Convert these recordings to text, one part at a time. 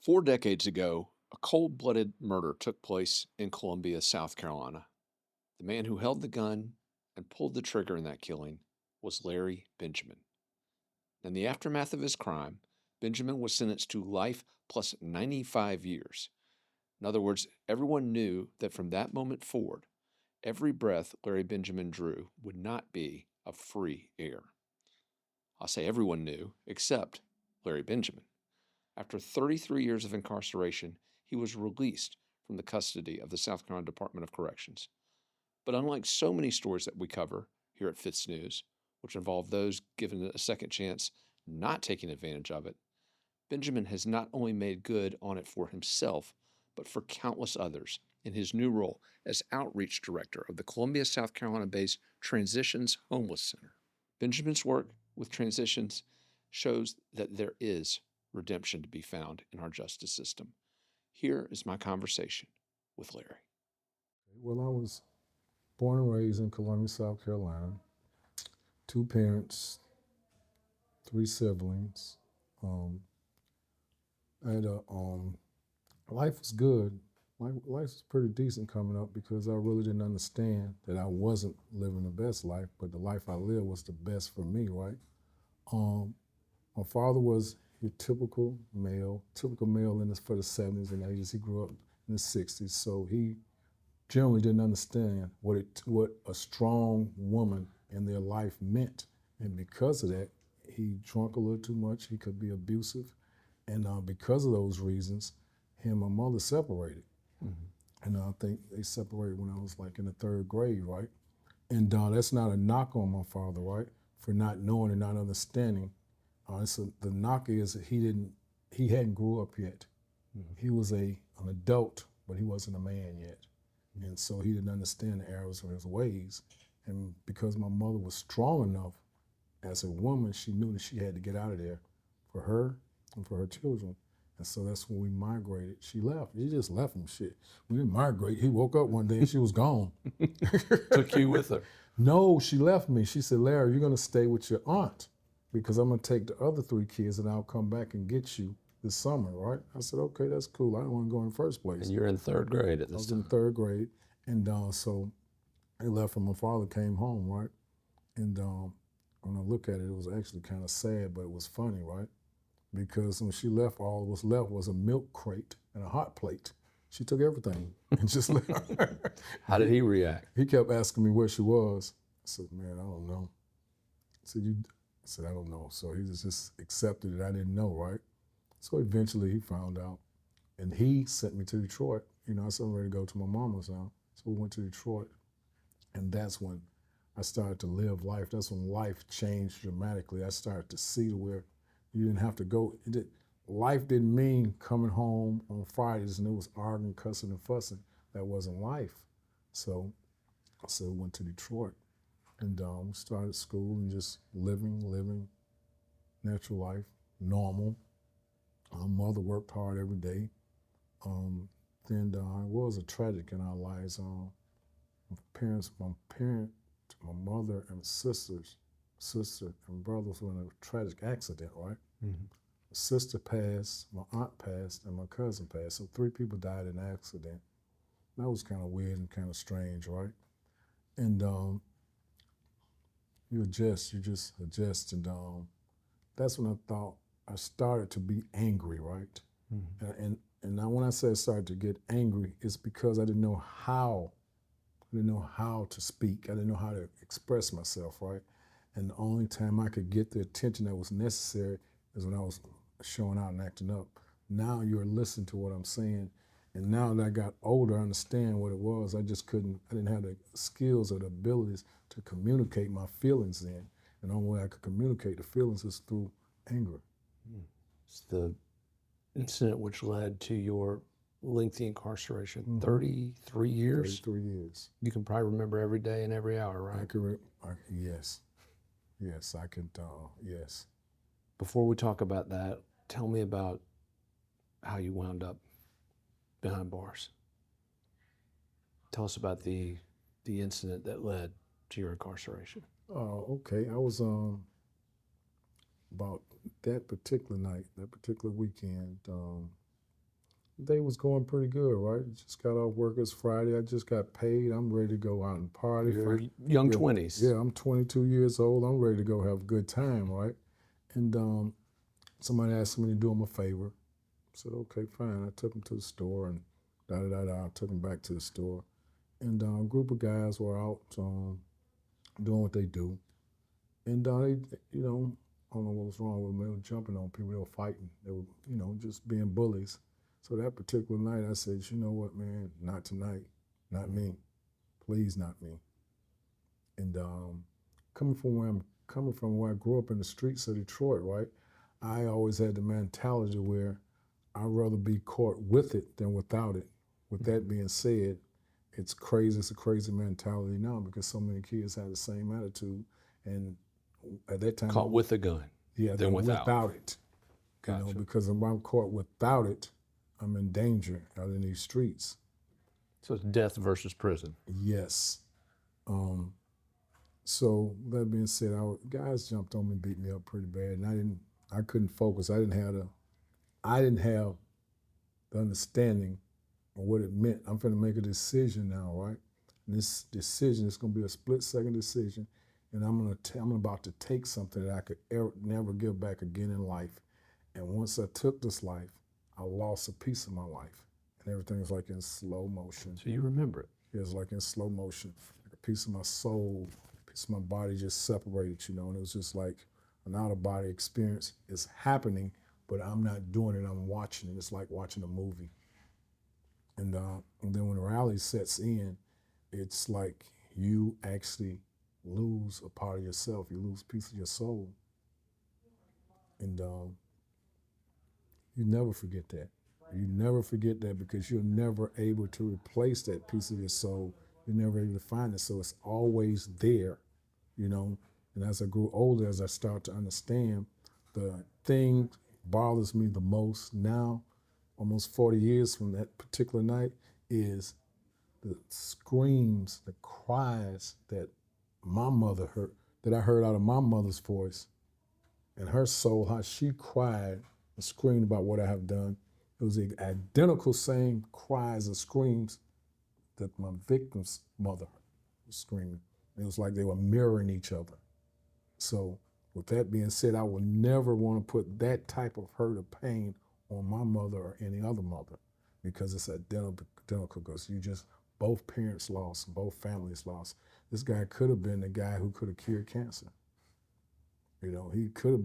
4 decades ago, a cold-blooded murder took place in Columbia, South Carolina. The man who held the gun and pulled the trigger in that killing was Larry Benjamin. In the aftermath of his crime, Benjamin was sentenced to life plus 95 years. In other words, everyone knew that from that moment forward, every breath Larry Benjamin drew would not be of free air. I'll say everyone knew, except Larry Benjamin. After 33 years of incarceration, he was released from the custody of the South Carolina Department of Corrections. But unlike so many stories that we cover here at FITSNews, which involve those given a second chance not taking advantage of it, Benjamin has not only made good on it for himself, but for countless others in his new role as outreach director of the Columbia, South Carolina-based Transitions Homeless Center. Benjamin's work with transitions shows that there is redemption to be found in our justice system. Here is my conversation with Larry. Well, I was born and raised in Columbia, South Carolina. 2 parents, 3 siblings. I had life was good. Life was pretty decent coming up because I really didn't understand that I wasn't living the best life, but the life I lived was the best for me, right? My father was your typical male for the 70s and 80s. He grew up in the 60s, so he generally didn't understand what a strong woman in their life meant. And because of that, he drank a little too much. He could be abusive. And because of those reasons, him and my mother separated. Mm-hmm. And I think they separated when I was like in the 3rd grade, right? And that's not a knock on my father, right? For not knowing and not understanding. The knock is that he hadn't grew up yet. Mm-hmm. He was an adult, but he wasn't a man yet. Mm-hmm. And so he didn't understand the errors of his ways. And because my mother was strong enough as a woman, she knew that she had to get out of there for her and for her children. And so that's when we migrated. She left. She just left him. Shit. We didn't migrate. He woke up one day and she was gone. Took you with her? No, she left me. She said, Larry, you're going to stay with your aunt because I'm going to take the other 3 kids and I'll come back and get you this summer, right? I said, okay, that's cool. I don't want to go in the first place. And you're in 3rd grade at this time. I was in 3rd grade. And so I left and my father came home, right? And when I look at it, it was actually kind of sad, but it was funny, right? Because when she left, all that was left was a milk crate and a hot plate. She took everything and just left. How did he react? He kept asking me where she was. I said, man, I don't know. I said, I don't know. So he just accepted it. I didn't know, right? So eventually he found out. And he sent me to Detroit. I said, I'm ready to go to my mama's now. So we went to Detroit. And that's when I started to live life. That's when life changed dramatically. I started to see to where you didn't have to go. Life didn't mean coming home on Fridays and it was arguing, cussing, and fussing. That wasn't life. So we went to Detroit and started school and just living natural life, normal. My mother worked hard every day. Then it was a tragic in our lives. My mother and sister and brothers were in a tragic accident, right? Mm-hmm. My sister passed, my aunt passed, and my cousin passed. So 3 people died in an accident. That was kind of weird and kind of strange, right? And you just adjust. And that's when I thought I started to be angry, right? Mm-hmm. And now when I say I started to get angry, it's because I didn't know how to speak. I didn't know how to express myself, right? And the only time I could get the attention that was necessary is when I was showing out and acting up. Now you're listening to what I'm saying. And now that I got older, I understand what it was. I didn't have the skills or the abilities to communicate my feelings then. And the only way I could communicate the feelings is through anger. It's the incident which led to your lengthy incarceration, mm-hmm. 33 years? 33 years. You can probably remember every day and every hour, right? Yes. Yes, I can, yes. Before we talk about that, tell me about how you wound up behind bars. Tell us about the incident that led to your incarceration. Okay. I was about that particular night, that particular weekend, day was going pretty good, right? Just got off work. It's Friday. I just got paid. I'm ready to go out and party. Your young Yeah, 20s. yeah, I'm 22 years old. I'm ready to go have a good time, right? And somebody asked me to do them a favor. I said, okay, fine. I took them to the store and I took them back to the store. And a group of guys were out doing what they do. And they, I don't know what was wrong with them. They were jumping on people. They were fighting. They were, just being bullies. So that particular night, I said, you know what, man, not tonight, not me, please, not me. And coming from where I grew up in the streets of Detroit, right? I always had the mentality where I'd rather be caught with it than without it. With that being said, it's crazy. It's a crazy mentality now because so many kids have the same attitude. And at that time, Caught with a gun. yeah, than without it. Gotcha. Because if I'm caught without it, I'm in danger out in these streets. So it's death versus prison. Yes. So that being said, guys jumped on me, beat me up pretty bad, and I couldn't focus. I didn't have the understanding of what it meant. I'm going to make a decision now, right? And this decision is going to be a split-second decision, and I'm about to take something that I could never give back again in life. And once I took this life, I lost a piece of my life, and everything was like in slow motion. So you remember it? It was like in slow motion. Like a piece of my soul, a piece of my body just separated, and it was just like an out-of-body experience. It's happening, but I'm not doing it. I'm watching it. It's like watching a movie. And then when the reality sets in, it's like you actually lose a part of yourself. You lose a piece of your soul. And you never forget that. You never forget that because you're never able to replace that piece of your soul. You're never able to find it. So it's always there, And as I grew older, as I start to understand, the thing bothers me the most now, almost 40 years from that particular night, is the screams, the cries that my mother heard, that I heard out of my mother's voice and her soul, how she cried and screamed about what I have done. It was the identical same cries and screams that my victim's mother was screaming. It was like they were mirroring each other. So with that being said, I would never want to put that type of hurt or pain on my mother or any other mother because it's identical because both parents lost, both families lost. This guy could have been the guy who could have cured cancer. He could have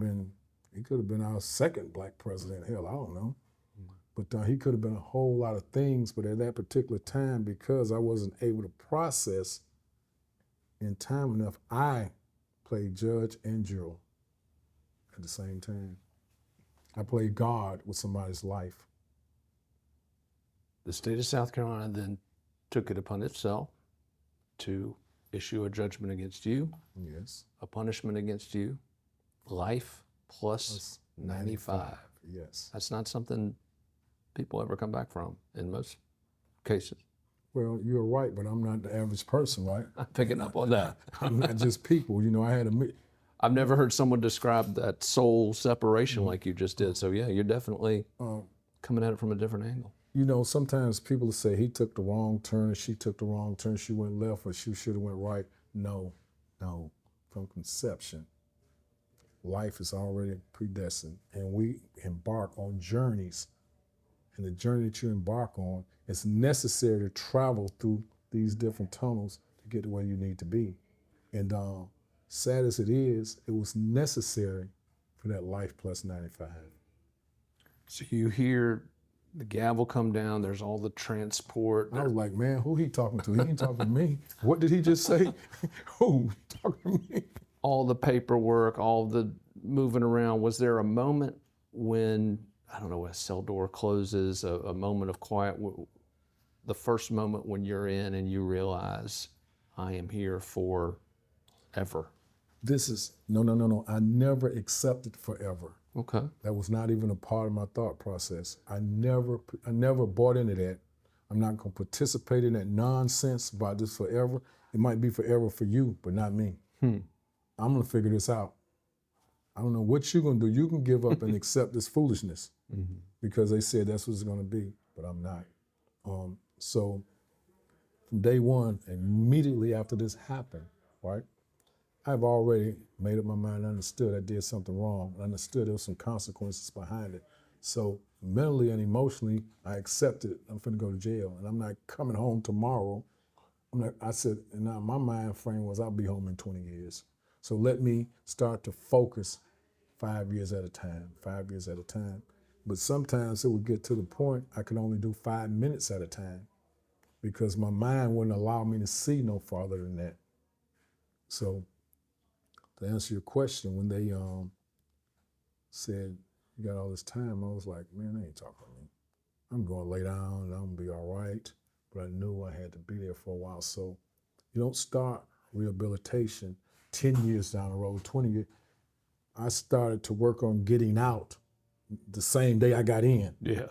been our second black president. Hell, I don't know. But he could have been a whole lot of things. But at that particular time, because I wasn't able to process in time enough, I played judge and juror at the same time. I played God with somebody's life. The state of South Carolina then took it upon itself to issue a judgment against you, Yes. a punishment against you, life plus 95. Yes. That's not something people ever come back from in most cases. Well, you're right, but I'm not the average person, right? I'm picking up on that. I'm not just people. I've never heard someone describe that soul separation like you just did. So yeah, you're definitely coming at it from a different angle. Sometimes people say he took the wrong turn, or she took the wrong turn, she went left, or she should have went right. No. From conception, life is already predestined, and we embark on journeys. And the journey that you embark on, it's necessary to travel through these different tunnels to get to where you need to be. And sad as it is, it was necessary for that life plus 95. So you hear the gavel come down, there's all the transport. I was like, man, who he talking to? He ain't talking to me. What did he just say? Who talking to me? All the paperwork, all the moving around. Was there a moment when, I don't know, a cell door closes, a moment of quiet, the first moment when you're in and you realize, I am here forever? No. I never accepted forever. Okay. That was not even a part of my thought process. I never bought into that. I'm not going to participate in that nonsense about this forever. It might be forever for you, but not me. I'm going to figure this out. I don't know what you're going to do. You can give up and accept this foolishness because they said that's what it's going to be. but I'm not. So from day one, immediately after this happened, right, I've already made up my mind, understood I did something wrong, understood there was some consequences behind it. So mentally and emotionally, I accepted I'm finna go to jail, and I'm not coming home tomorrow. I said, and now my mind frame was I'll be home in 20 years. So let me start to focus 5 years at a time, 5 years at a time. But sometimes it would get to the point I could only do 5 minutes at a time because my mind wouldn't allow me to see no farther than that. So to answer your question, when they said you got all this time, I was like, man, they ain't talking to me. I'm going to lay down and I'm going to be all right. But I knew I had to be there for a while. So you don't start rehabilitation 10 years down the road, 20 years. I started to work on getting out the same day I got in. Yeah.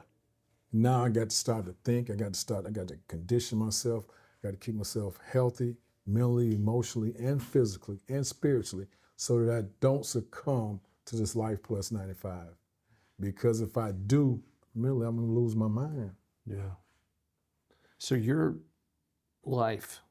Now I got to start to think. I got to condition myself. I got to keep myself healthy, mentally, emotionally, and physically, and spiritually, so that I don't succumb to this life plus 95. Because if I do, mentally, I'm going to lose my mind. Yeah. So your life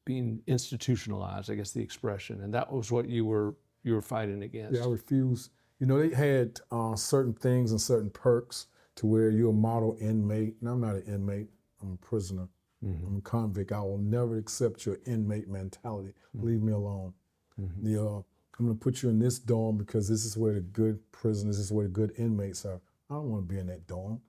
being institutionalized, I guess the expression, and that was what you were fighting against. Yeah, I refuse. You know, they had certain things and certain perks to where you're a model inmate. And I'm not an inmate. I'm a prisoner. I'm a convict. I will never accept your inmate mentality. Leave me alone. I'm going to put you in this dorm because this is where the good prisoners, this is where the good inmates are. I don't want to be in that dorm.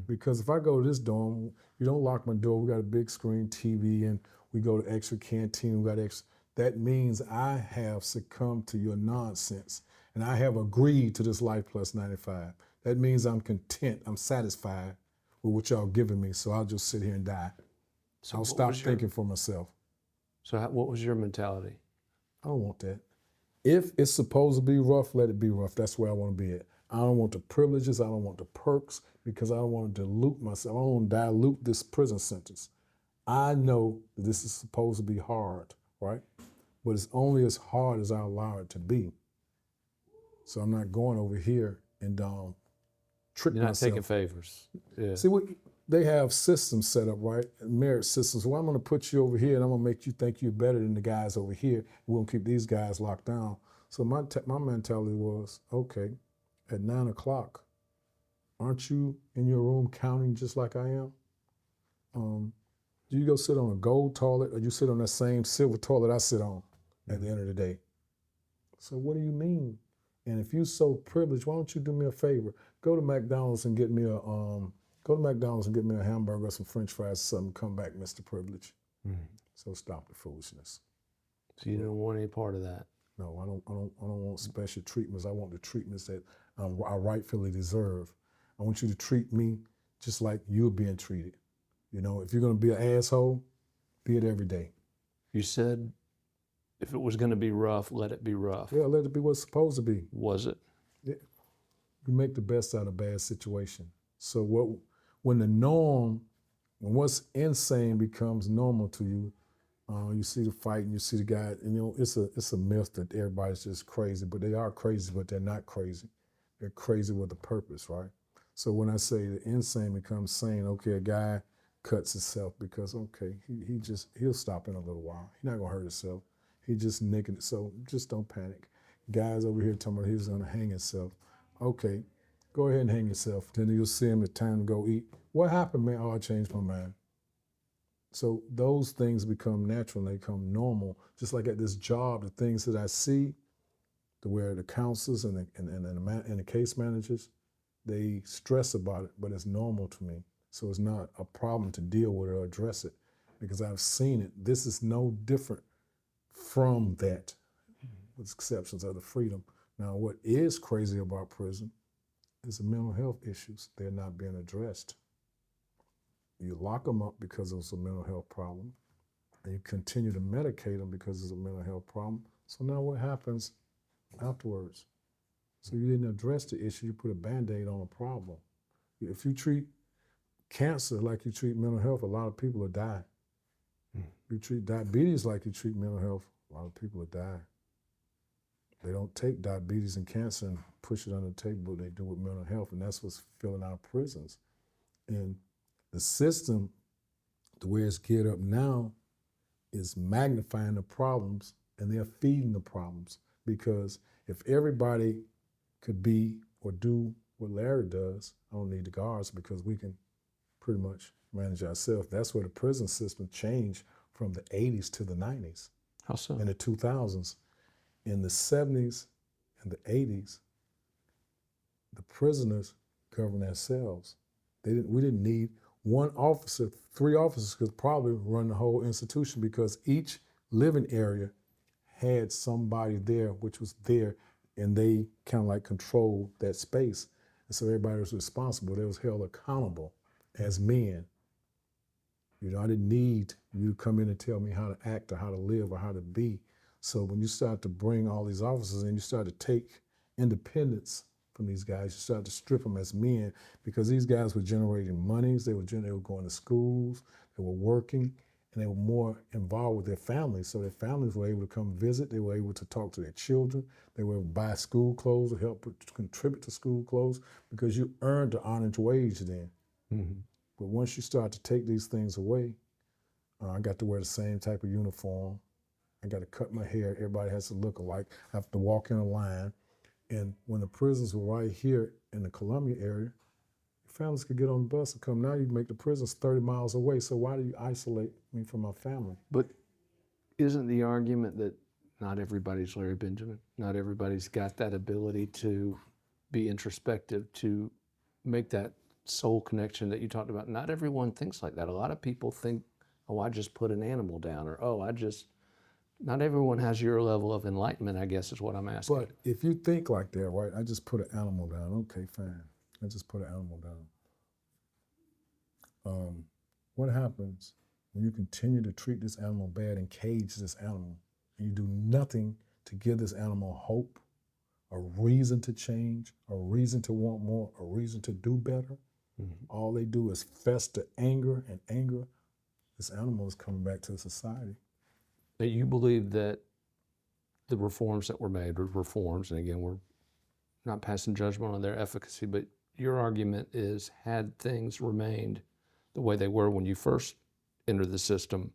Because if I go to this dorm, you don't lock my door. We got a big screen TV and we go to extra canteen. We got extra. That means I have succumbed to your nonsense and I have agreed to this life plus 95. That means I'm content. I'm satisfied with what y'all giving me. So I'll just sit here and die. So I'll stop thinking for myself. So what was your mentality? I don't want that. If it's supposed to be rough, let it be rough. That's where I want to be at. I don't want the privileges. I don't want the perks because I don't want to dilute myself. I don't want to dilute this prison sentence. I know that this is supposed to be hard, right? But it's only as hard as I allow it to be. So I'm not going over here and trick myself. You're not taking favors. Yeah. See, they have systems set up, right? Merit systems. Well, I'm going to put you over here and I'm going to make you think you're better than the guys over here. We're going to keep these guys locked down. So my mentality was, okay, at 9 o'clock, aren't you in your room counting just like I am? Do you go sit on a gold toilet or you sit on that same silver toilet I sit on at the end of the day? So what do you mean? And if you're so privileged, why don't you do me a favor? Go to McDonald's and get me a hamburger, some French fries, or something. Come back, Mr. Privilege. So stop the foolishness. So you don't want any part of that. No, I don't want special treatments. I want the treatments that I rightfully deserve. I want you to treat me just like you're being treated. You know, if you're going to be an asshole, be it every day. You said if it was going to be rough, let it be rough. Yeah, let it be what's supposed to be. Was it? Yeah. You make the best out of a bad situation. So when what's insane becomes normal to you, you see the fight and you see the guy, and you know it's a myth that everybody's just crazy, but they are crazy, but they're not crazy. They're crazy with a purpose, right? So when I say the insane becomes sane, okay, a guy cuts himself because okay, he'll stop in a little while. He's not gonna hurt himself. He just nicking it. So just don't panic. Guys over here talking about he's gonna hang himself. Okay, go ahead and hang yourself. Then you'll see him. It's time to go eat. What happened, man? Oh, I changed my mind. So those things become natural and they become normal. Just like at this job, the things that I see, to where the counselors and the case managers, they stress about it, but it's normal to me. So it's not a problem to deal with or address it because I've seen it. This is no different from that, with exceptions of the freedom. Now, what is crazy about prison is the mental health issues. They're not being addressed. You lock them up because it's a mental health problem, and you continue to medicate them because it's a mental health problem. So now what happens afterwards? So you didn't address the issue, you put a Band-Aid on a problem. If you treat cancer like you treat mental health, a lot of people will die. You treat diabetes like you treat mental health, a lot of people will die. They don't take diabetes and cancer and push it on the table, they do with mental health, and that's what's filling our prisons. And the system, the way it's geared up now, is magnifying the problems and they're feeding the problems. Because if everybody could be or do what Larry does, I don't need the guards because we can pretty much manage ourselves. That's where the prison system changed from the 80s to the 90s. How so? In the 2000s. In the 70s and the 80s, the prisoners governed themselves. We didn't need one officer. 3 officers could probably run the whole institution because each living area had somebody there which was there, and they kind of like controlled that space. And so everybody was responsible. They was held accountable as men. You know, I didn't need you to come in and tell me how to act or how to live or how to be. So when you start to bring all these officers in, you start to take independence from these guys. You start to strip them as men because these guys were generating monies. They were going to schools. They were working, and they were more involved with their families. So their families were able to come visit. They were able to talk to their children. They were able to buy school clothes or help contribute to school clothes because you earned the honest wage then. Mm-hmm. But once you start to take these things away, I got to wear the same type of uniform. I got to cut my hair. Everybody has to look alike. I have to walk in a line. And when the prisons were right here in the Columbia area, families could get on the bus and come. Now you make the prisons 30 miles away. So why do you isolate me from my family? But isn't the argument that not everybody's Larry Benjamin? Not everybody's got that ability to be introspective, to make that soul connection that you talked about. Not everyone thinks like that. A lot of people think, oh, I just put an animal down, or oh, not everyone has your level of enlightenment, I guess is what I'm asking. But if you think like that, right, I just put an animal down. Okay, fine. I just put an animal down. What happens when you continue to treat this animal bad and cage this animal, and you do nothing to give this animal hope, a reason to change, a reason to want more, a reason to do better? Mm-hmm. All they do is fester anger and anger. This animal is coming back to society. But you believe that the reforms that were made were reforms, and again, we're not passing judgment on their efficacy, but your argument is had things remained the way they were when you first entered the system,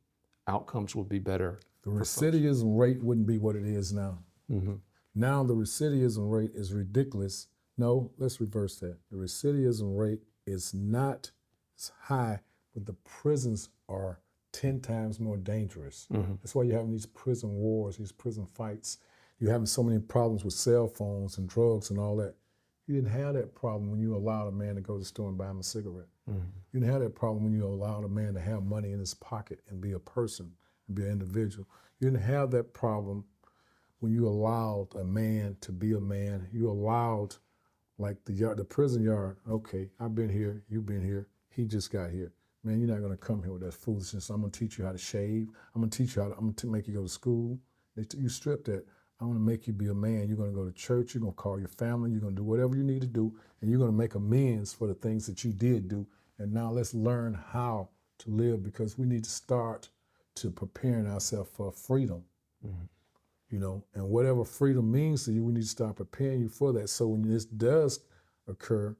outcomes would be better. The recidivism rate wouldn't be what it is now. Mm-hmm. Now the recidivism rate is ridiculous. No, let's reverse that. The recidivism rate is not as high, but the prisons are 10 times more dangerous. Mm-hmm. That's why you're having these prison wars, these prison fights. You're having so many problems with cell phones and drugs and all that. You didn't have that problem when you allowed a man to go to the store and buy him a cigarette. Mm-hmm. You didn't have that problem when you allowed a man to have money in his pocket and be a person and be an individual. You didn't have that problem when you allowed a man to be a man. You allowed, like the prison yard, okay, I've been here, you've been here, he just got here. Man, you're not gonna come here with that foolishness. I'm gonna teach you how to shave. I'm gonna make you go to school. You strip that. I'm gonna make you be a man. You're gonna go to church, you're gonna call your family, you're gonna do whatever you need to do, and you're gonna make amends for the things that you did do. And now let's learn how to live, because we need to start to preparing ourselves for freedom. Mm-hmm. You know, and whatever freedom means to you, we need to start preparing you for that. So when this does occur,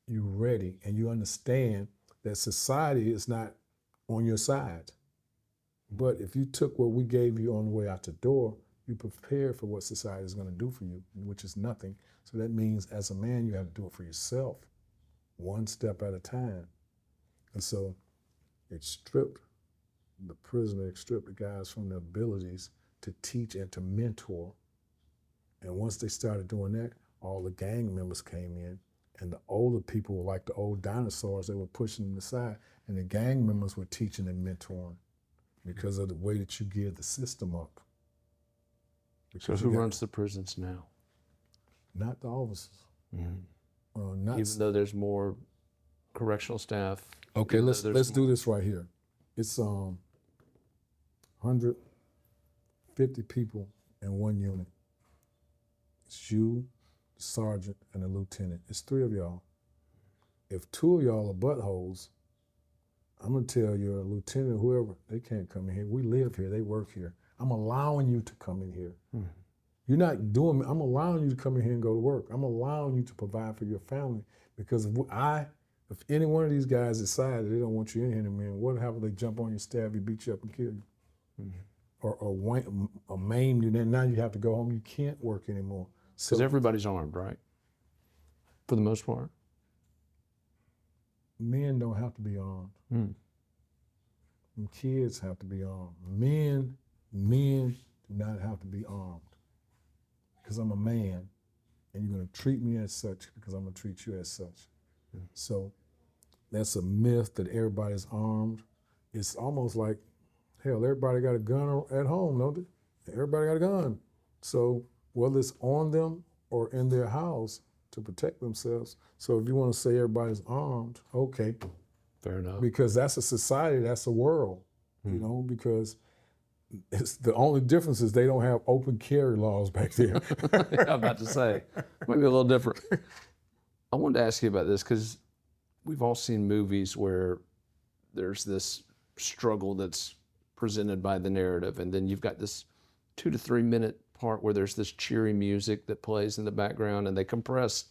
you're ready and you understand that society is not on your side. But if you took what we gave you on the way out the door, you prepared for what society is going to do for you, which is nothing. So that means as a man, you have to do it for yourself, one step at a time. And so it stripped the prisoner, it stripped the guys from their abilities to teach and to mentor. And once they started doing that, all the gang members came in, and the older people were like the old dinosaurs. They were pushing them aside, and the gang members were teaching and mentoring because of the way that you geared the system up. So who runs the prisons now? Not the officers. Mm-hmm. Even though there's more correctional staff. Okay, let's do this right here. It's 150 people in one unit. It's you, the sergeant, and the lieutenant. It's 3 of y'all. If 2 of y'all are buttholes, I'm gonna tell your lieutenant, whoever, they can't come in here. We live here, they work here. I'm allowing you to come in here. Mm-hmm. You're not doing it. I'm allowing you to come in here and go to work. I'm allowing you to provide for your family, because I If any one of these guys decide they don't want you in here anymore, what happens if they jump on you, stab you, beat you up, and kill you? Or maim you, then now you have to go home. You can't work anymore. Because So everybody's armed, right? For the most part. men don't have to be armed. And kids have to be armed. Men do not have to be armed. Because I'm a man, and you're going to treat me as such because I'm going to treat you as such. So that's a myth that everybody's armed. It's almost like, hell, everybody got a gun at home, don't they? Everybody got a gun. So whether it's on them or in their house to protect themselves. So if you want to say everybody's armed, okay. Fair enough. Because that's a society, that's a world, you know, because it's the only difference is they don't have open carry laws back there. I'm about to say, maybe a little different. I wanted to ask you about this because we've all seen movies where there's this struggle that's presented by the narrative, and then you've got this 2 to 3 minute part where there's this cheery music that plays in the background, and they compress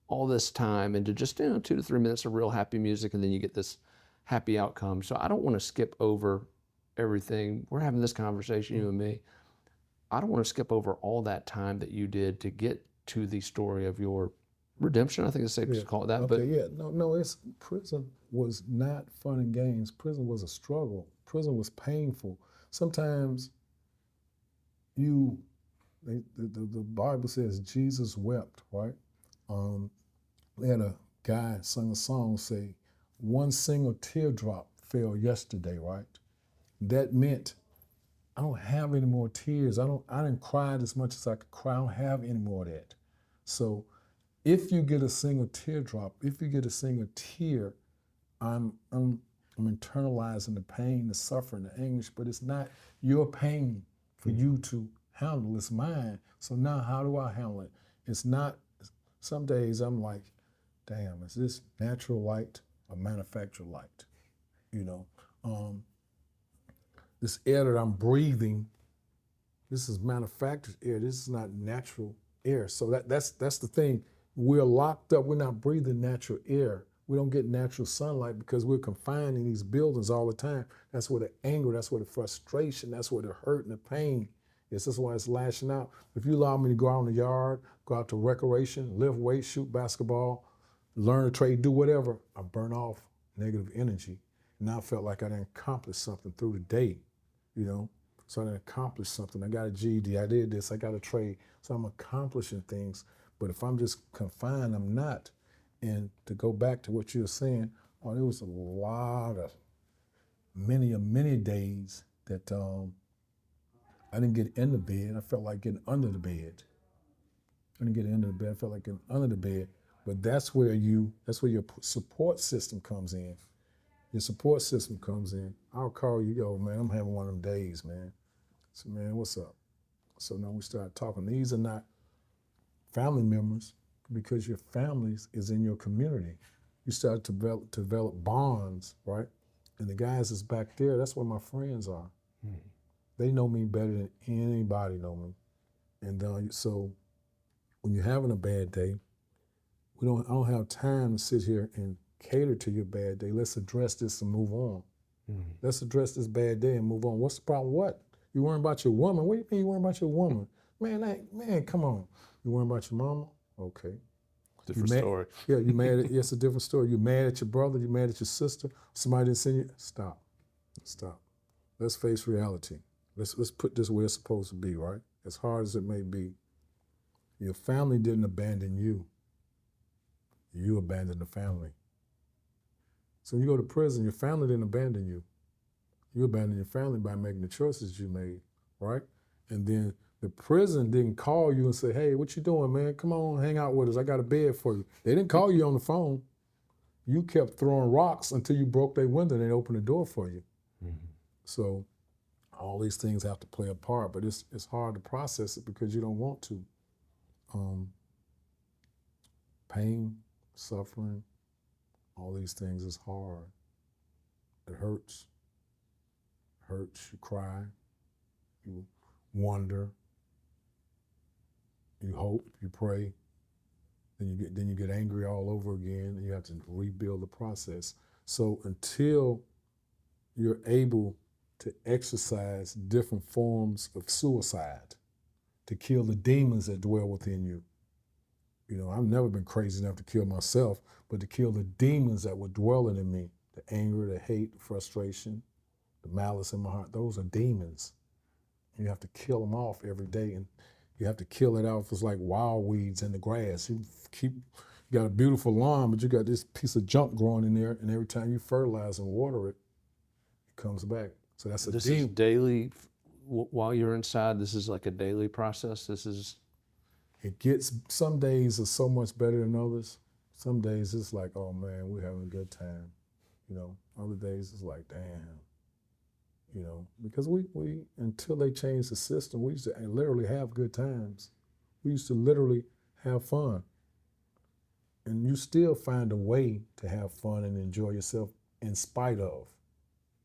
all this time into just 2 to 3 minutes of real happy music, and then you get this happy outcome. So I don't want to skip over everything. We're having this conversation, you and me. I don't want to skip over all that time that you did to get to the story of your redemption. I think it's safe to call it that. Okay, but no, prison was not fun and games. Prison was a struggle. Prison was painful. Sometimes the Bible says Jesus wept, right? They had a guy sung a song say, one single teardrop fell yesterday, right? That meant I don't have any more tears. I didn't cry as much as I could cry. I don't have any more of that. So if you get a single teardrop, if you get a single tear, I'm internalizing the pain, the suffering, the anguish, but it's not your pain for you to handle, it's mine. So now how do I handle it? It's not, some days I'm like, damn, is this natural light or manufactured light? You know, this air that I'm breathing, this is manufactured air. This is not natural air. So that's the thing. We're locked up. We're not breathing natural air. We don't get natural sunlight because we're confined in these buildings all the time. That's where the anger, that's where the frustration, that's where the hurt and the pain is. That's why it's lashing out. If you allow me to go out in the yard, go out to recreation, lift weights, shoot basketball, learn a trade, do whatever, I burn off negative energy. And I felt like I didn't accomplish something through the day, you know? So I didn't accomplish something. I got a GED, I did this, I got a trade. So I'm accomplishing things. But if I'm just confined, I'm not. And to go back to what you were saying, there was a lot of, many days that I didn't get in the bed. I felt like getting under the bed. I didn't get into the bed, I felt like getting under the bed. But that's where your support system comes in. Your support system comes in. I'll call you, yo, man, I'm having one of them days, man. So, man, what's up? So now we start talking. These are not family members because your family is in your community. You start to develop bonds, right? And the guys that's back there, that's where my friends are. They know me better than anybody know me. And so when you're having a bad day, I don't have time to sit here and cater to your bad day. Let's address this and move on. Let's address this bad day and move on. What's the problem? What? You worrying about your woman? What do you mean you worrying about your woman? Man, come on. You worrying about your mama? Okay. Different story. Yeah, you mad at, it's a different story. You mad at your brother, you mad at your sister, somebody didn't send you, stop. Let's face reality. Let's put this where it's supposed to be, right? As hard as it may be. Your family didn't abandon you. You abandoned the family. So when you go to prison, your family didn't abandon you. You abandoned your family by making the choices you made, right? And then the prison didn't call you and say, hey, what you doing, man? Come on, hang out with us. I got a bed for you. They didn't call you on the phone. You kept throwing rocks until you broke their window and they opened the door for you. So all these things have to play a part, but it's hard to process it because you don't want to. Pain, suffering, all these things is hard. It hurts. You cry, you wonder, you hope, you pray, Then you get angry all over again, and you have to rebuild the process. So until you're able to exercise different forms of suicide to kill the demons that dwell within you. You know, I've never been crazy enough to kill myself, but to kill the demons that were dwelling in me, the anger, the hate, the frustration, the malice in my heart, those are demons. You have to kill them off every day, and you have to kill it off. It's like wild weeds in the grass. You got a beautiful lawn, but you got this piece of junk growing in there, and every time you fertilize and water it, it comes back. So that's a This demon. is daily, while you're inside, this is like a daily process. This is, It gets, some days are so much better than others. Some days it's like, oh man, we're having a good time. You know, other days it's like, damn. You know, because we until they changed the system, we used to literally have good times. We used to literally have fun. And you still find a way to have fun and enjoy yourself in spite of.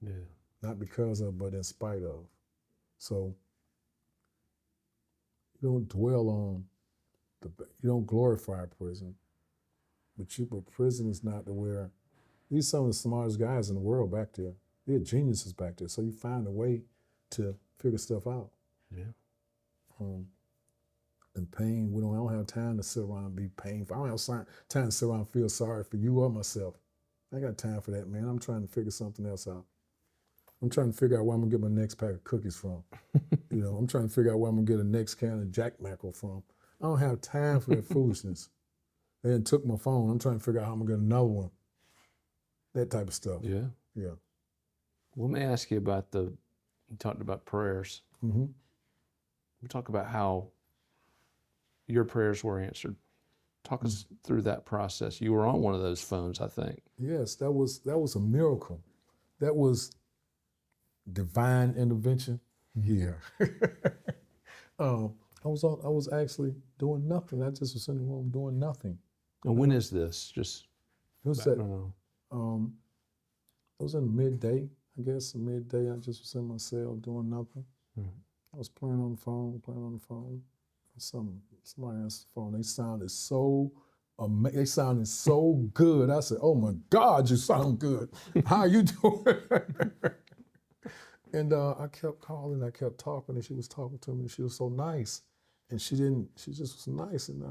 yeah. Not because of, but in spite of. So you don't dwell on you don't glorify prison, but prison is not to where these are some of the smartest guys in the world back there. They're geniuses back there. So you find a way to figure stuff out. Yeah. And pain, I don't have time to sit around and be painful. I don't have time to sit around and feel sorry for you or myself. I ain't got time for that, man. I'm trying to figure something else out. I'm trying to figure out where I'm gonna get my next pack of cookies from. You know, I'm trying to figure out where I'm gonna get a next can of Jack Mackerel from. I don't have time for that foolishness. They done took my phone. I'm trying to figure out how I'm gonna get another one. That type of stuff. Yeah. Yeah. Well, let me ask you about you talked about prayers. Mm-hmm. We talk about how your prayers were answered. Talk us through that process. You were on one of those phones, I think. Yes, that was a miracle. That was divine intervention. Yeah. I was actually doing nothing. I just was in the room doing nothing. And when is this? Just It was I don't know. It was in midday, I guess. Midday, I just was in my cell doing nothing. I was playing on the phone. Somebody answered the phone. They sounded so good. I said, "Oh my God, you sound good. How you doing?" And I kept calling. I kept talking, and she was talking to me. She was so nice, and she just was nice. And I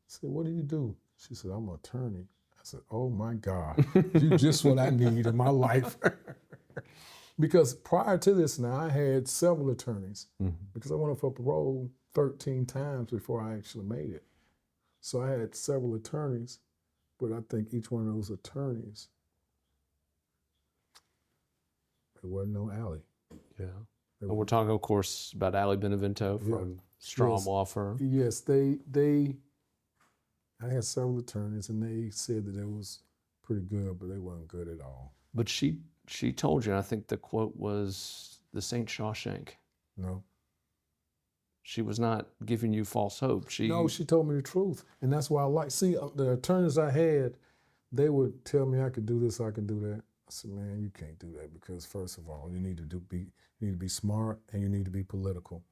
said, "What do you do?" She said, "I'm an attorney." I said, "Oh my God, you just what I need in my life." Because prior to this now, I had several attorneys because I went up for parole 13 times before I actually made it. So I had several attorneys, but I think each one of those attorneys, there wasn't no Allie. Yeah. And we're talking, of course, about Ali Benevento from Strom Law Firm. Yes, I had several attorneys, and they said that it was pretty good, but they weren't good at all. But she told you, and I think the quote was, "This ain't Shawshank." No. She was not giving you false hope. No, she told me the truth, and that's why I like. See, the attorneys I had, they would tell me I could do this, I could do that. I said, "Man, you can't do that because first of all, you need to be smart and you need to be political.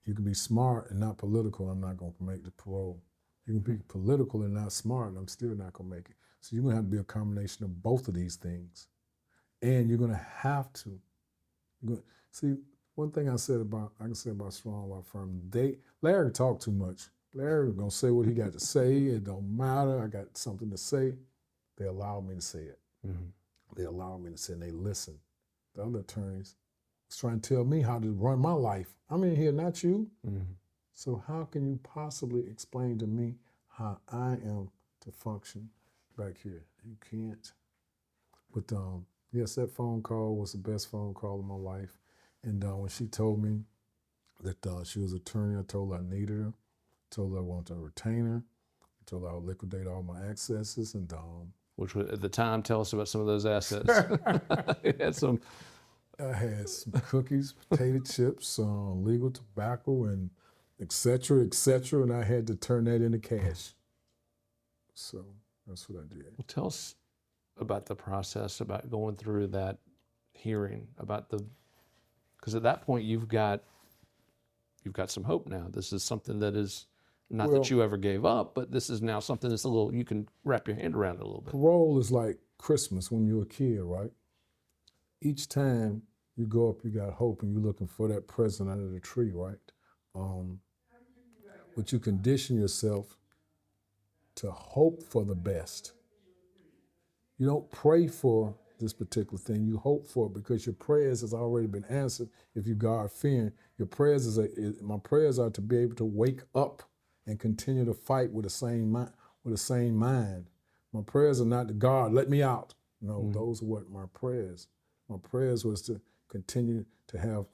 You can be smart and not political. I'm not going to make the parole. You can be political and not smart, and I'm still not going to make it. So you're going to have to be a combination of both of these things, and you're going to have to. See, one thing I can say about Strong Law Firm, Larry talked too much. Larry was gonna say what he got to say. It don't matter. I got something to say. They allowed me to say it. They allowed me to say it, and they listened. The other attorneys was trying to tell me how to run my life. I'm in here, not you. So how can you possibly explain to me how I am to function back here? You can't. But yes, that phone call was the best phone call of my life. And when she told me that she was an attorney, I told her I needed her. I told her I wanted to retain her. I told her I would liquidate all my accesses. And which was, at the time, tell us about some of those assets. I had some cookies, potato chips, legal tobacco, and et cetera, and I had to turn that into cash. So that's what I did. Well, tell us about the process, about going through that hearing, because at that point you've got some hope now. This is something that is Not that Well, you ever gave up, but this is now something that's a little, you can wrap your hand around it a little bit. parole is like Christmas when you're a kid, right? Each time you go up, you got hope, and you're looking for that present under the tree, right? But you condition yourself to hope for the best. You don't pray for this particular thing. You hope for it because your prayers has already been answered. If you God fearing, your prayers my prayers are to be able to wake up and continue to fight with the same mind. With the same mind, my prayers are not to God, let me out. No, those are what my prayers. My prayers was to continue to have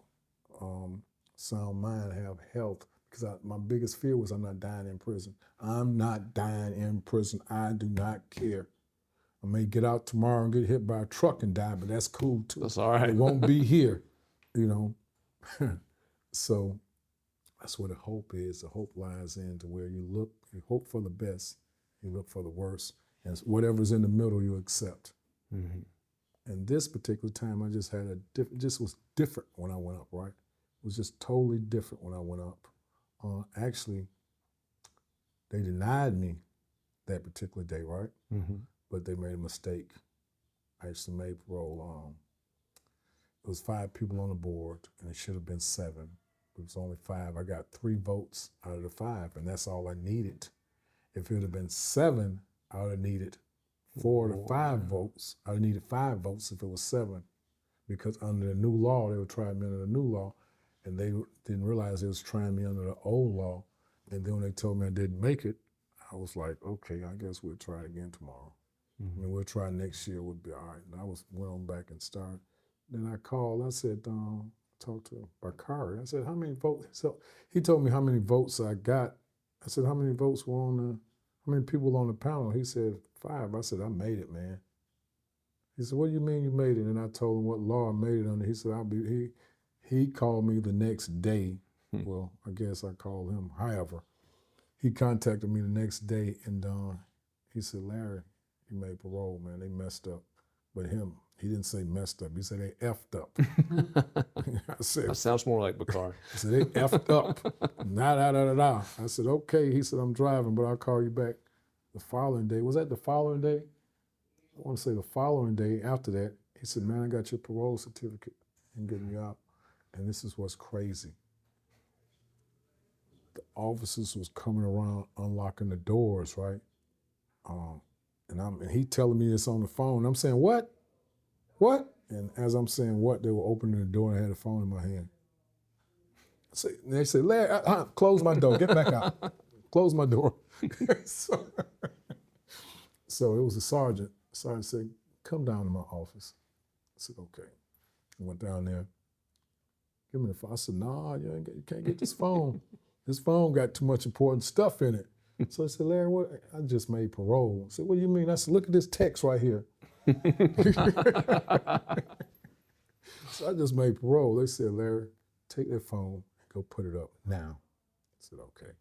sound mind, have health. Because my biggest fear was I'm not dying in prison. I'm not dying in prison. I do not care. I may get out tomorrow and get hit by a truck and die, but that's cool too. That's all right. It won't be here, you know. So that's where the hope is. The hope lies into where you hope for the best, you look for the worst, and whatever's in the middle you accept. Mm-hmm. And this particular time, I just had just was different when I went up, right? It was just totally different when I went up. Actually, they denied me that particular day, right? Mm-hmm. But they made a mistake. I actually made parole. It was 5 people on the board, and it should have been 7. It was only 5. I got 3 votes out of the 5, and that's all I needed. If it would have been 7, I would have needed 4 to 5 votes. I would have needed 5 votes if it was 7, because under the new law, they were trying me under the new law, and they didn't realize they was trying me under the old law. And then when they told me I didn't make it, I was like, okay, I guess we'll try again tomorrow. I mean, we'll try next year, we'll be all right. And I went on back and started. Then I called, I said, talked to Bakari. I said, how many votes? So he told me how many votes I got. I said, how many votes were how many people were on the panel? He said, 5. I said, I made it, man. He said, what do you mean you made it? And I told him what law I made it under. He said, he called me the next day. Well, I guess I called him. However, he contacted me the next day, and he said, Larry, you made parole, man. They messed up. But he didn't say messed up. He said they effed up. I said, That sounds more like Bakar. he said, they effed up. Nah. I said, okay. He said, I'm driving, but I'll call you back the following day. Was that the following day? I want to say the following day after that. He said, man, I got your parole certificate and getting you out. And this is what's crazy. The officers was coming around unlocking the doors, right? And he telling me this on the phone. I'm saying, what? What? And as I'm saying what, they were opening the door and I had the phone in my hand. They said, Larry, close my door, get back out. Close my door. So it was a sergeant. The sergeant said, come down to my office. I said, okay. I went down there. Give me the phone. I said, nah, you can't get this phone. This phone got too much important stuff in it. So I said, Larry, what? I just made parole. I said, what do you mean? I said, look at this text right here. So I just made parole. They said, Larry, take that phone and go put it up now. I said, okay.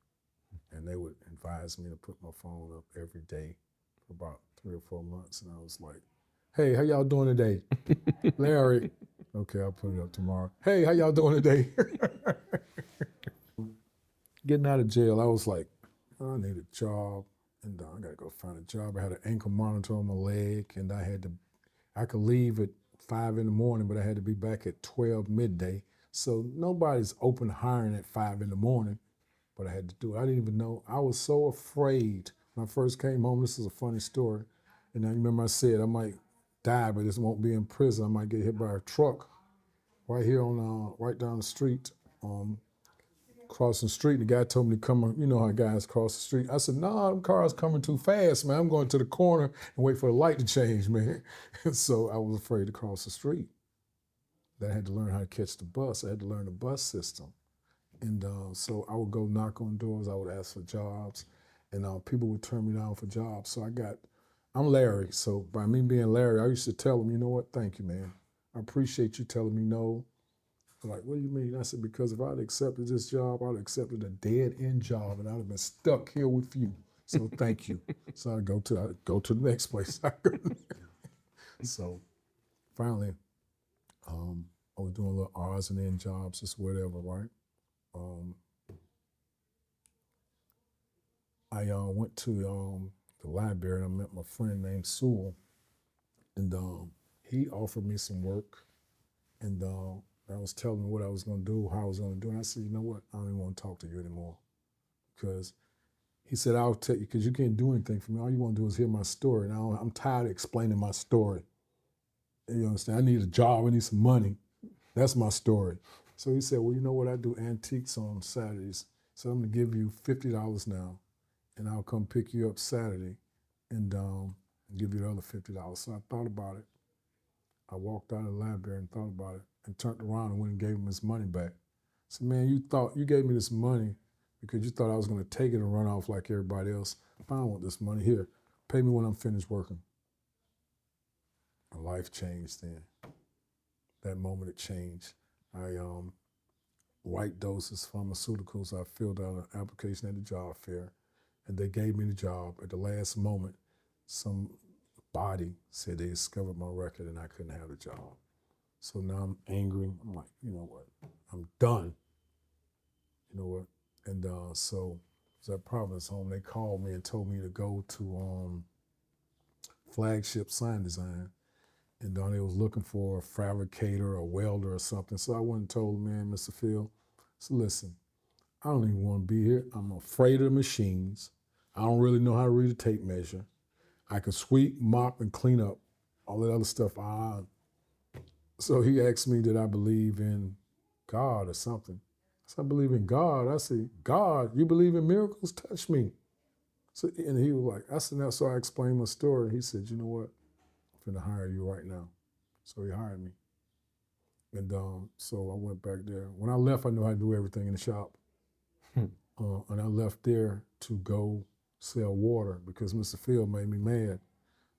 And they would advise me to put my phone up every day for about 3 or 4 months. And I was like, hey, how y'all doing today? Larry, okay, I'll put it up tomorrow. Hey, how y'all doing today? Getting out of jail, I was like, I need a job, and I gotta go find a job. I had an ankle monitor on my leg, and I could leave at 5 in the morning, but I had to be back at 12 midday. So nobody's open hiring at 5 in the morning, but I had to do it. I didn't even know. I was so afraid when I first came home. This is a funny story. And I remember I said, I might die, but this won't be in prison. I might get hit by a truck right here right down the street. Crossing the street, the guy told me to come, you know how guys cross the street. I said, nah, them cars coming too fast, man. I'm going to the corner and wait for the light to change, man. So I was afraid to cross the street. Then I had to learn how to catch the bus. I had to learn the bus system. And so I would go knock on doors. I would ask for jobs, and people would turn me down for jobs. So I'm Larry. So by me being Larry, I used to tell them, you know what, thank you, man. I appreciate you telling me no. Like, what do you mean? I said, because if I'd accepted this job, I'd accepted a dead-end job, and I'd have been stuck here with you. So thank you. So I'd go to the next place. So finally, I was doing little odds and end jobs, just whatever, right? I went to the library and I met my friend named Sewell, and he offered me some work, and I was telling him what I was going to do, how I was going to do, and I said, you know what, I don't even want to talk to you anymore, because he said, I'll tell you, because you can't do anything for me. All you want to do is hear my story, and I'm tired of explaining my story. You understand? I need a job, I need some money. That's my story. So he said, well, you know what, I do antiques on Saturdays, so I'm going to give you $50 now, and I'll come pick you up Saturday and give you the other $50. So I thought about it. I walked out of the library and thought about it and turned around and went and gave him his money back. I said, man, you gave me this money because you thought I was going to take it and run off like everybody else. I don't want this money. Here, pay me when I'm finished working. My life changed then. That moment it changed. I white doses pharmaceuticals. I filled out an application at the job fair, and they gave me the job. At the last moment, some body said they discovered my record and I couldn't have the job. So now I'm angry. I'm like, you know what? I'm done. You know what? And so I was at Providence Home. They called me and told me to go to Flagship Sign Design. And they was looking for a fabricator, a welder or something. So I went and told the man, Mr. Phil, so listen, I don't even want to be here. I'm afraid of the machines. I don't really know how to read a tape measure. I can sweep, mop, and clean up. All that other stuff. So he asked me, did I believe in God or something? I said, I believe in God. I said, God, you believe in miracles? Touch me. So, and he was like, I said, now, so I explained my story. He said, you know what? I'm going to hire you right now. So he hired me. And so I went back there. When I left, I knew how to do everything in the shop. And I left there to go sell water because Mr. Phil made me mad.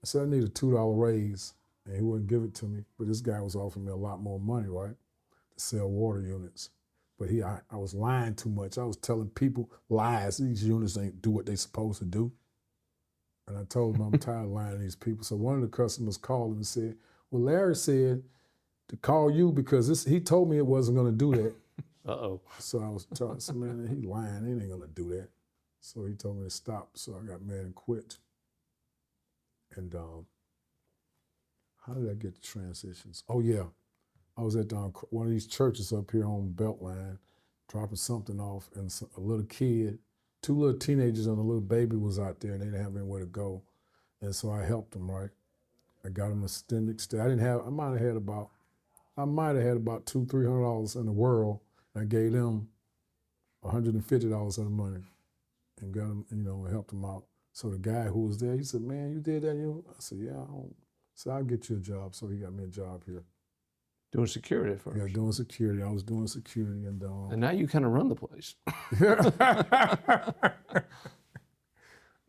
I said, I need a $2 raise, and he wouldn't give it to me. But this guy was offering me a lot more money, right, to sell water units. But I was lying too much. I was telling people lies. These units ain't do what they supposed to do. And I told him I'm tired of lying to these people. So one of the customers called him and said, well, Larry said to call you because he told me it wasn't going to do that. Uh-oh. So I was telling him, man, he lying. He ain't going to do that. So he told me to stop. So I got mad and quit. And how did I get the transitions? Oh, yeah. I was at one of these churches up here on Beltline, dropping something off, and a little kid, 2 little teenagers and a little baby was out there, and they didn't have anywhere to go. And so I helped them, right? I got them a extended stay. I might have had about $200-$300 in the world. And I gave them $150 of the money and got them, helped them out. So the guy who was there, he said, man, you did that? I said, yeah, So I'll get you a job. So he got me a job here. Doing security at first. Yeah, doing security. I was doing security. And now you kind of run the place.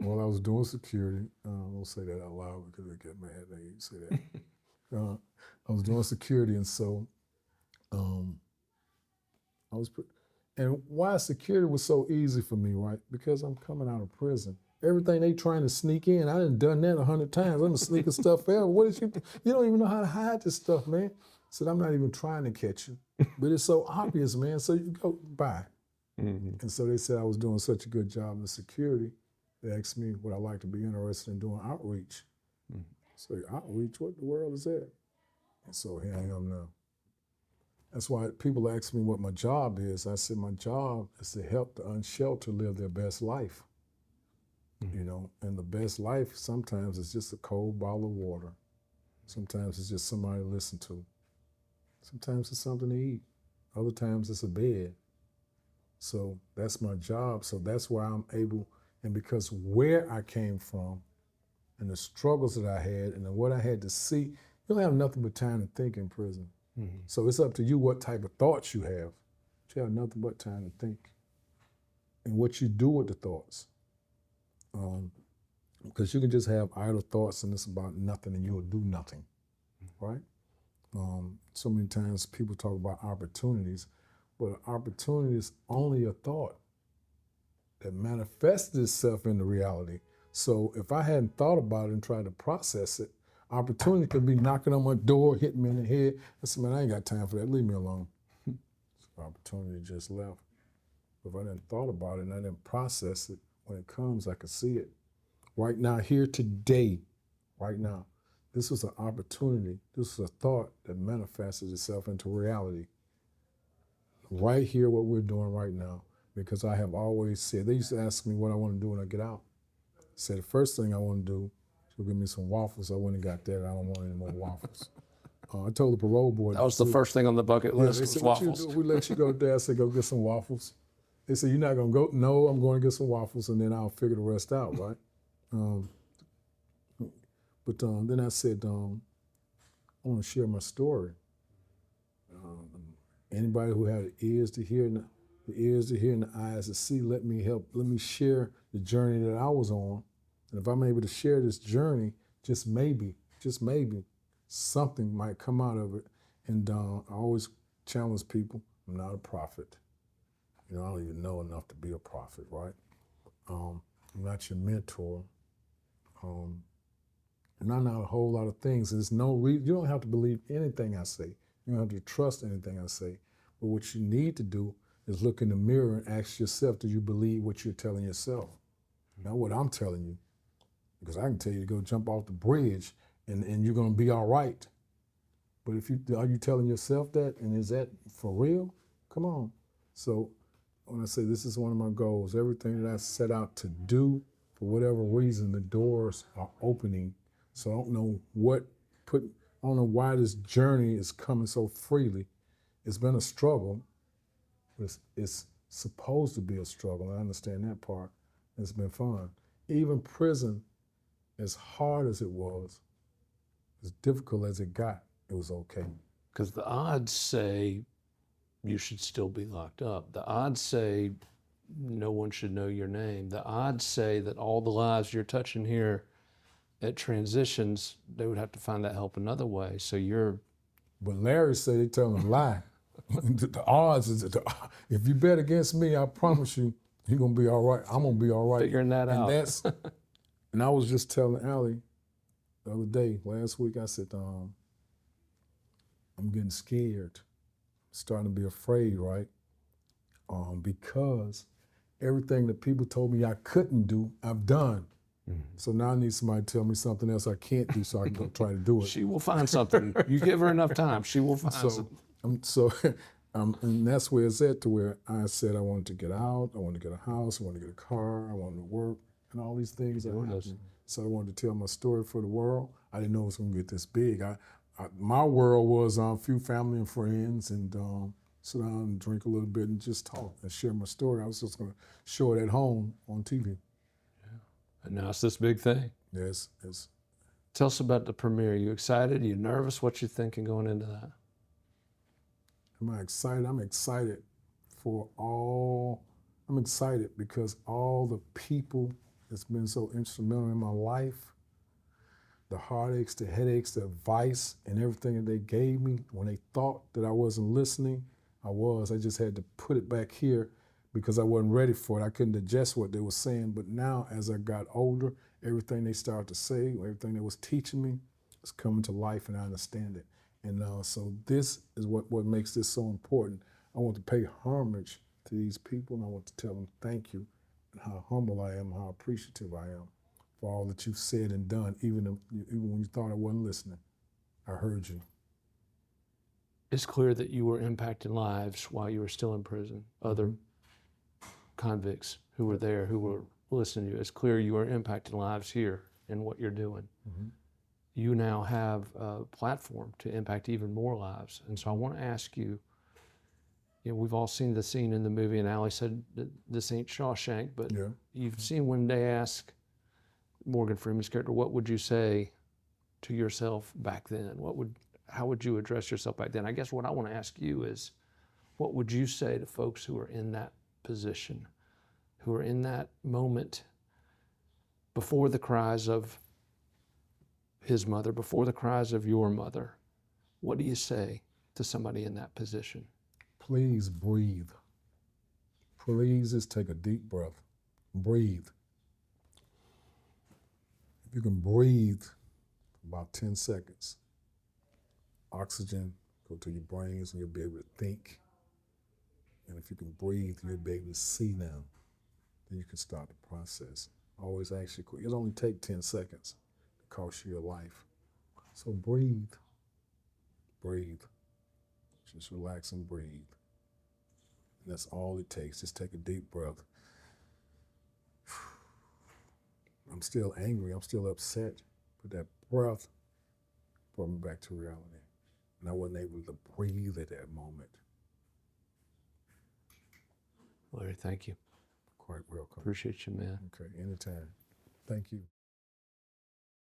Well, I was doing security. I don't say that out loud because they get mad. They say that. I was doing security, and so and why security was so easy for me, right? Because I'm coming out of prison. Everything they trying to sneak in, I done that 100 times. I'm sneaking stuff out. What is you don't even know how to hide this stuff, man. Said, I'm not even trying to catch you. But it's so obvious, man. So you go, bye. Mm-hmm. And so they said I was doing such a good job in security. They asked me would I like to be interested in doing outreach. Mm-hmm. So outreach, what the world is that? And so here I am now. That's why people ask me what my job is. I said my job is to help the unsheltered live their best life. Mm-hmm. And the best life sometimes is just a cold bottle of water. Sometimes it's just somebody to listen to. Sometimes it's something to eat. Other times it's a bed. So that's my job. So that's why I'm able, and because where I came from and the struggles that I had and what I had to see, you don't have nothing but time to think in prison. Mm-hmm. So it's up to you what type of thoughts you have. You have nothing but time to think. And what you do with the thoughts. Because you can just have idle thoughts and it's about nothing and you'll do nothing, right? So many times people talk about opportunities, but an opportunity is only a thought that manifests itself into reality. So if I hadn't thought about it and tried to process it, opportunity could be knocking on my door, hitting me in the head. I said, man, I ain't got time for that. Leave me alone. So opportunity just left. If I didn't thought about it and I didn't process it, when it comes, I can see it. Right now, here today, right now, this was an opportunity. This was a thought that manifested itself into reality. Right here, what we're doing right now, because I have always said, they used to ask me what I want to do when I get out. I said, the first thing I want to do is give me some waffles. I went and got that. I don't want any more waffles. I told the parole board. That was the first thing on the bucket Yeah, list they was said, what you waffles. do? We let you go there. I said, go get some waffles. They said, you're not going to go? No, I'm going to get some waffles, and then I'll figure the rest out, right? But then I said, I want to share my story. Anybody who had ears to hear, and the eyes to see, let me help. Let me share the journey that I was on. And if I'm able to share this journey, just maybe, something might come out of it. And I always challenge people, I'm not a prophet. I don't even know enough to be a prophet, right? I'm not your mentor. And I know a whole lot of things. There's no reason, you don't have to believe anything I say. You don't have to trust anything I say. But what you need to do is look in the mirror and ask yourself, do you believe what you're telling yourself? Not what I'm telling you. Because I can tell you to go jump off the bridge and you're going to be all right. But are you telling yourself that? And is that for real? Come on. So when I say this is one of my goals, everything that I set out to do, for whatever reason, the doors are opening. So I don't know I don't know why this journey is coming so freely. It's been a struggle, but it's supposed to be a struggle. I understand that part. It's been fun. Even prison, as hard as it was, as difficult as it got, it was okay. Because the odds say you should still be locked up. The odds say no one should know your name. The odds say that all the lives you're touching here at transitions, they would have to find that help another way. So you're. But Larry said they tell him a lie. The odds is, if you bet against me, I promise you, you're gonna be all right. I'm gonna be all right. Figuring that out. And I was just telling Allie the other day, last week, I said, I'm getting scared, starting to be afraid, right? Because everything that people told me I couldn't do, I've done. Mm-hmm. So now I need somebody to tell me something else I can't do so I can go try to do it. She will find something. You give her enough time, she will find something. And that's where it's at, to where I said I wanted to get out, I wanted to get a house, I wanted to get a car, I wanted to work, and all these things are happening. So I wanted to tell my story for the world. I didn't know it was going to get this big. My world was a few family and friends, and sit down and drink a little bit and just talk and share my story. I was just going to show it at home on TV. Yeah. And now it's this big thing. Yes. Tell us about the premiere. Are you excited? Are you nervous? What you thinking going into that? Am I excited? I'm excited because all the people that's been so instrumental in my life, the heartaches, the headaches, the advice, and everything that they gave me, when they thought that I wasn't listening, I was. I just had to put it back here because I wasn't ready for it. I couldn't digest what they were saying. But now, as I got older, everything they started to say, everything they was teaching me, is coming to life, and I understand it. And so this is what makes this so important. I want to pay homage to these people, and I want to tell them thank you, and how humble I am, how appreciative I am for all that you've said and done, even when you thought I wasn't listening. I heard you. It's clear that you were impacting lives while you were still in prison. Other convicts who were there, who were listening to you. It's clear you are impacting lives here in what you're doing. Mm-hmm. You now have a platform to impact even more lives. And so I want to ask you, we've all seen the scene in the movie, and Allie said that this ain't Shawshank, but yeah. You've seen when they ask Morgan Freeman's character, what would you say to yourself back then? How would you address yourself back then? I guess what I want to ask you is, what would you say to folks who are in that position, who are in that moment before the cries of his mother, before the cries of your mother? What do you say to somebody in that position? Please breathe. Please just take a deep breath. Breathe. If you can breathe about 10 seconds, oxygen go to your brains and you'll be able to think. And if you can breathe, you'll be able to see now. then you can start the process. Always ask your, it only take 10 seconds to cost you your life. So breathe, breathe. Just relax and breathe. And that's all it takes. Just take a deep breath. I'm still angry, I'm still upset, but that breath brought me back to reality. And I wasn't able to breathe at that moment. Larry, thank you. Quite welcome. Appreciate you, man. Okay, anytime. Thank you.